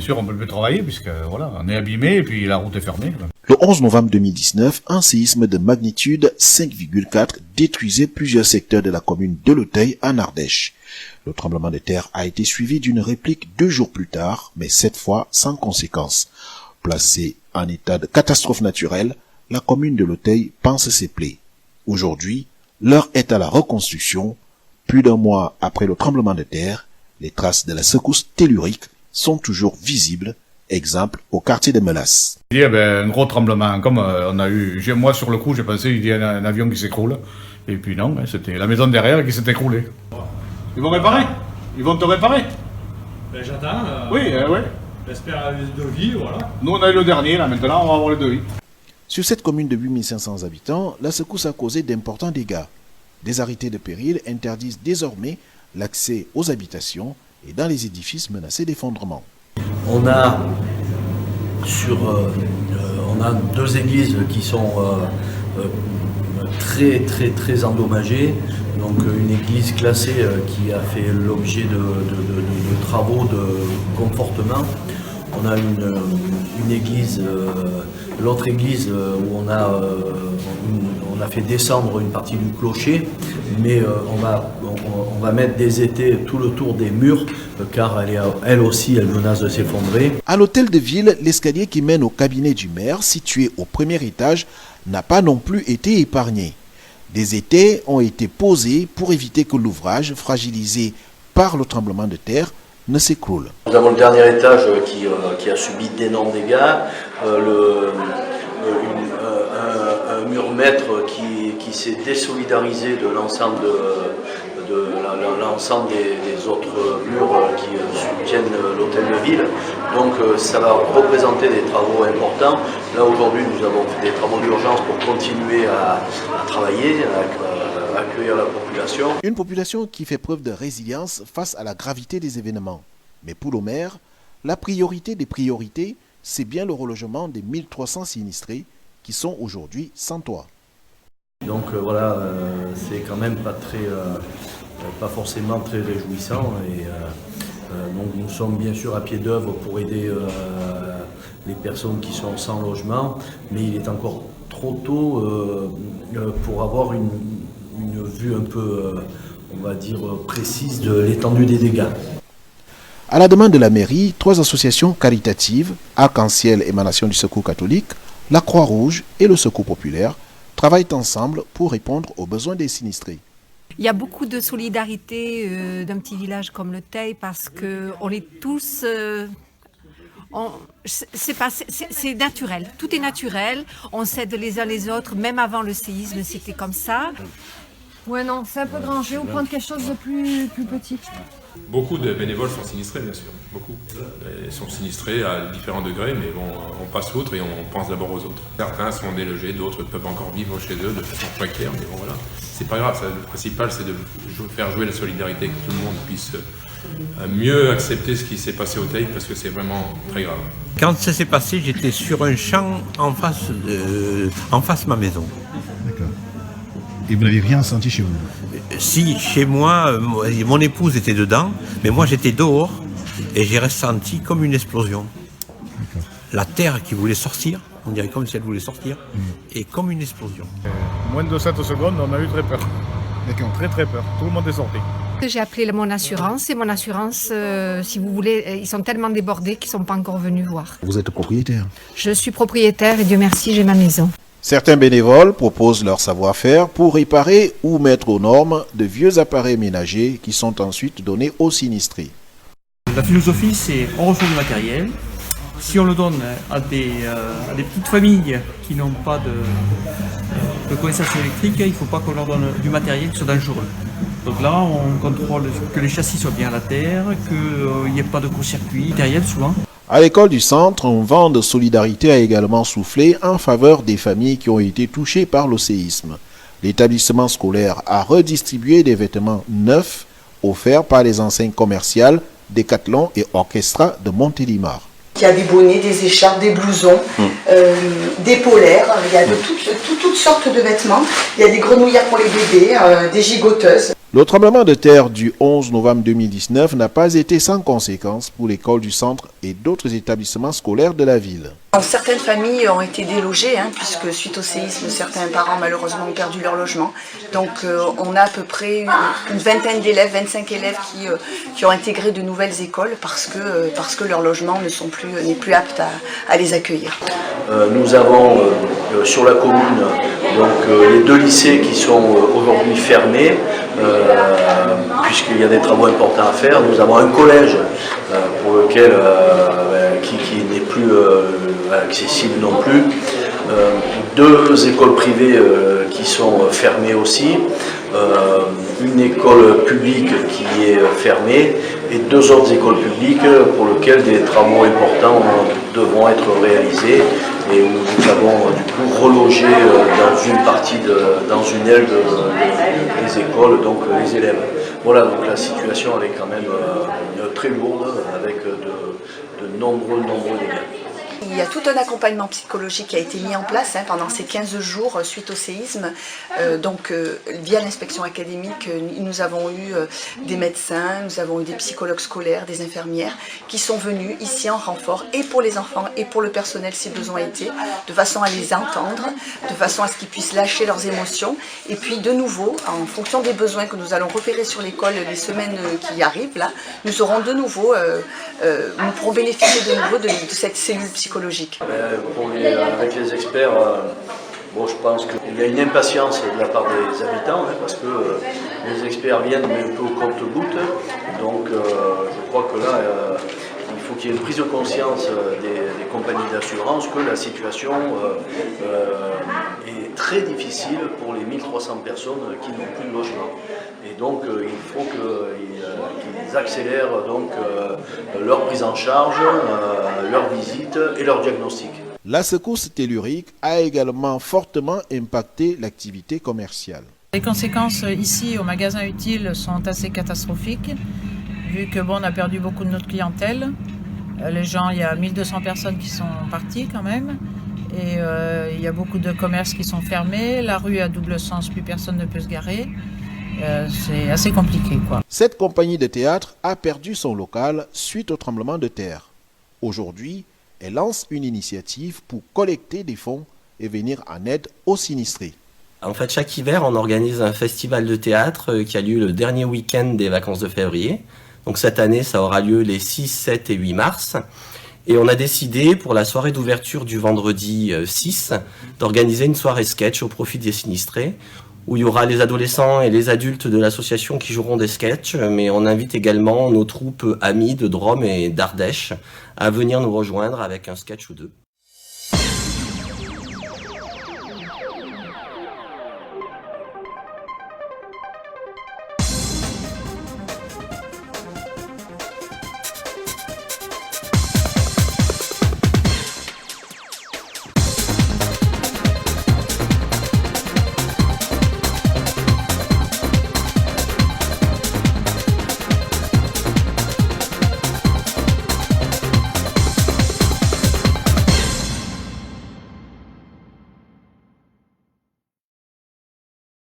sûr, on ne peut plus travailler puisque voilà, on est abîmé et puis la route est fermée. Le 11 novembre 2019, un séisme de magnitude 5,4 détruisait plusieurs secteurs de la commune de L'Auteuil en Ardèche. Le tremblement de terre a été suivi d'une réplique 2 jours plus tard, mais cette fois sans conséquences. Placée en état de catastrophe naturelle, la commune de L'Auteuil pense ses plaies. Aujourd'hui, l'heure est à la reconstruction. Plus d'un mois après le tremblement de terre, les traces de la secousse tellurique sont toujours visibles. Exemple au quartier de Melas. Il y a un gros tremblement, comme on a eu. Moi, sur le coup, j'ai pensé qu'il y a un avion qui s'écroule. Et puis non, c'était la maison derrière qui s'est écroulée. Ils vont réparer. Ils vont te réparer. Ben, j'attends. Oui, oui. J'espère les devis, voilà. Nous, on a eu le dernier, là, maintenant, on va avoir les devis. Sur cette commune de 8500 habitants, la secousse a causé d'importants dégâts. Des arrêtés de péril interdisent désormais l'accès aux habitations et dans les édifices menacés d'effondrement. On a deux églises qui sont très endommagées. Donc une église classée qui a fait l'objet de travaux de confortement. On a une église, l'autre église où on a fait descendre une partie du clocher, mais on va mettre des étais tout le tour des murs car elle aussi elle menace de s'effondrer. À l'hôtel de ville, l'escalier qui mène au cabinet du maire, situé au premier étage, n'a pas non plus été épargné. Des étais ont été posés pour éviter que l'ouvrage, fragilisé par le tremblement de terre, ne s'écroule. Nous avons le dernier étage qui a subi d'énormes dégâts, un mur maître qui s'est désolidarisé de l'ensemble des autres murs qui soutiennent l'hôtel de ville. Donc ça va représenter des travaux importants. Là aujourd'hui nous avons fait des travaux d'urgence pour continuer à travailler, à accueillir la population. Une population qui fait preuve de résilience face à la gravité des événements. Mais pour le maire, la priorité des priorités, c'est bien le relogement des 1300 sinistrés qui sont aujourd'hui sans toit. Donc voilà, c'est quand même pas forcément très réjouissant. Et donc nous sommes bien sûr à pied d'œuvre pour aider les personnes qui sont sans logement, mais il est encore trop tôt pour avoir une vue un peu, on va dire, précise de l'étendue des dégâts. À la demande de la mairie, 3 associations caritatives, Arc-en-Ciel, Émanation du Secours catholique, la Croix-Rouge et le Secours populaire, travaillent ensemble pour répondre aux besoins des sinistrés. Il y a beaucoup de solidarité d'un petit village comme le Teil parce qu'on est tous... c'est naturel, tout est naturel, on s'aide les uns les autres, même avant le séisme c'était comme ça. Ouais non, c'est un peu grand, je vais vous prendre quelque chose de plus petit. Beaucoup de bénévoles sont sinistrés bien sûr, beaucoup. Ils sont sinistrés à différents degrés, mais bon, on passe outre et on pense d'abord aux autres. Certains sont délogés, d'autres peuvent encore vivre chez eux de façon précaire, mais bon voilà. C'est pas grave, le principal c'est de faire jouer la solidarité, que tout le monde puisse mieux accepter ce qui s'est passé au Teil parce que c'est vraiment très grave. Quand ça s'est passé, j'étais sur un champ en face de ma maison. D'accord. Et vous n'avez rien senti chez vous? Si, chez moi, mon épouse était dedans, mais moi j'étais dehors et j'ai ressenti comme une explosion. La terre qui voulait sortir, on dirait comme si elle voulait sortir, et comme une explosion. Moins de 7 secondes, on a eu très peur. D'accord. Très très peur. Tout le monde est sorti. J'ai appelé mon assurance et mon assurance, si vous voulez, ils sont tellement débordés qu'ils ne sont pas encore venus voir. Vous êtes propriétaire? Je suis propriétaire et Dieu merci, j'ai ma maison. Certains bénévoles proposent leur savoir-faire pour réparer ou mettre aux normes de vieux appareils ménagers qui sont ensuite donnés aux sinistrés. La philosophie, c'est on reçoit du matériel. Si on le donne à des petites familles qui n'ont pas de connaissances électriques, il ne faut pas qu'on leur donne du matériel qui soit dangereux. Donc là, on contrôle que les châssis soient bien à la terre, qu'il n'y ait pas de court-circuit matériel souvent. À l'école du centre, un vent de solidarité a également soufflé en faveur des familles qui ont été touchées par le séisme. L'établissement scolaire a redistribué des vêtements neufs offerts par les enseignes commerciales Decathlon et Orchestra de Montélimar. Il y a des bonnets, des écharpes, des blousons, des polaires, il y a de toutes sortes de vêtements. Il y a des grenouillères pour les bébés, des gigoteuses. Le tremblement de terre du 11 novembre 2019 n'a pas été sans conséquences pour l'école du centre et d'autres établissements scolaires de la ville. Certaines familles ont été délogées, puisque suite au séisme, certains parents malheureusement ont perdu leur logement. Donc on a à peu près une vingtaine d'élèves, 25 élèves qui ont intégré de nouvelles écoles parce que leur logement n'est plus apte à les accueillir. Nous avons sur la commune les 2 lycées qui sont aujourd'hui fermés, puisqu'il y a des travaux importants à faire. Nous avons un collège pour lequel qui n'est plus accessible non plus. 2 écoles privées qui sont fermées aussi, une école publique qui est fermée et 2 autres écoles publiques pour lesquelles des travaux importants devront être réalisés et où nous avons du coup relogé dans une partie, dans une aile des écoles, donc les élèves. Voilà, donc la situation elle est quand même très lourde avec de nombreux dégâts. Il y a tout un accompagnement psychologique qui a été mis en place pendant ces 15 jours suite au séisme. Via l'inspection académique, nous avons eu des médecins, nous avons eu des psychologues scolaires, des infirmières qui sont venus ici en renfort et pour les enfants et pour le personnel si besoin était, de façon à les entendre, de façon à ce qu'ils puissent lâcher leurs émotions. Et puis de nouveau, en fonction des besoins que nous allons repérer sur l'école les semaines qui arrivent, là, nous aurons de nouveau, nous pourrons bénéficier de nouveau de cette cellule psychologique. Avec les experts, je pense qu'il y a une impatience de la part des habitants, parce que les experts viennent mais un peu au compte-gouttes. Donc je crois que là, il faut qu'il y ait une prise de conscience des compagnies d'assurance que la situation est très difficile pour les 1300 personnes qui n'ont plus de logement. Et donc il faut qu'ils accélèrent leur prise en charge, leur visite et leur diagnostic. La secousse tellurique a également fortement impacté l'activité commerciale. Les conséquences ici au magasin utile sont assez catastrophiques, vu que on a perdu beaucoup de notre clientèle. Les gens, il y a 1200 personnes qui sont parties quand même. Et il y a beaucoup de commerces qui sont fermés. La rue à double sens, plus personne ne peut se garer. C'est assez compliqué, quoi. Cette compagnie de théâtre a perdu son local suite au tremblement de terre. Aujourd'hui, elle lance une initiative pour collecter des fonds et venir en aide aux sinistrés. En fait, chaque hiver, on organise un festival de théâtre qui a lieu le dernier week-end des vacances de février. Donc cette année, ça aura lieu les 6, 7 et 8 mars. Et on a décidé, pour la soirée d'ouverture du vendredi 6, d'organiser une soirée sketch au profit des sinistrés, où il y aura les adolescents et les adultes de l'association qui joueront des sketchs, mais on invite également nos troupes amies de Drôme et d'Ardèche à venir nous rejoindre avec un sketch ou 2.